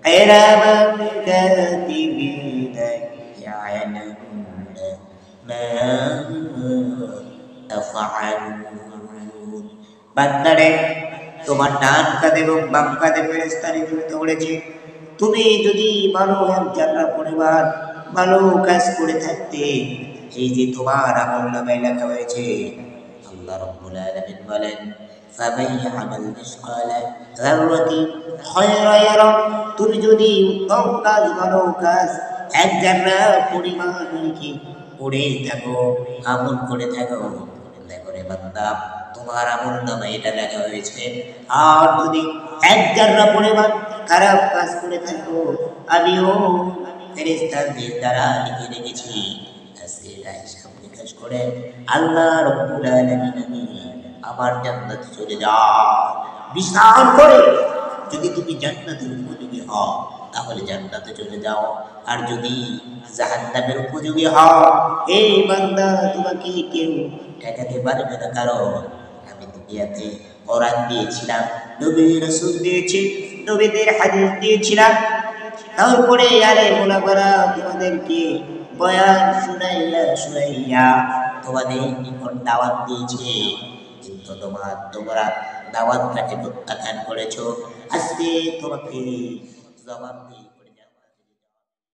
কিরামান কাতিবিনা ইয়ালামুনা মা তাফআলুন। বান্দারে, তোমার ডান কাঁধে এবং বাম কাঁধে ফেরেশতা নিযুক্ত করেছি। তুমি যদি ভালো এক যাত্রা পরিবার ভালো কাজ করে থাকতে, এই যে তোমার আমলনামায় লেখা হয়েছে, আল্লাহ রাব্বুল আলামিন বলেন, ফামান ইয়ামাল মিসকালা যাররাতিন খায়রান ইয়ারা। তুমি যদি উত্তম কাজ ভালো কাজ এক যাত্রা পরিমাণ কি করে থাকো, আমল করে থাকো, দেখো রে বান্দা, তোমার আমলনামায় এটা লেখা হয়েছে। আর যদি এক যাত্রা পরিমাণ খারাপ কাজ করে থাকো, আমিও ফেরেশতাদের দ্বারা লিখে রেখেছি। আজকে এটা হিসাব নিকাশ করে আল্লাহ রাব্বুল আলামিন আমার জান্নাতে চলে যাও বিশাল করে। যদি তুমি জান্নাতের উপযোগী হও তাহলে জান্নাতে চলে যাও, আর যদি জাহান্নামের উপযোগী হও, এই বান্দা তোমাকে কেউ ঠেকাতে পারবে না। কারণ আমি দুনিয়াতে কোরআন দিয়েছিলাম, নবী রাসূল দিয়েছি, নবীদের হাদিস দিয়েছিলাম, তারপরে আরে মোলামারা তোমাদেরকে বয়ান শুনাইয়া তোমাদের নিকট দাওয়াত দিয়েছে, কিন্তু তোমরা দাওয়াতটাকে প্রত্যাখ্যান করেছো। আজকে তোমাকে জবাব দিই।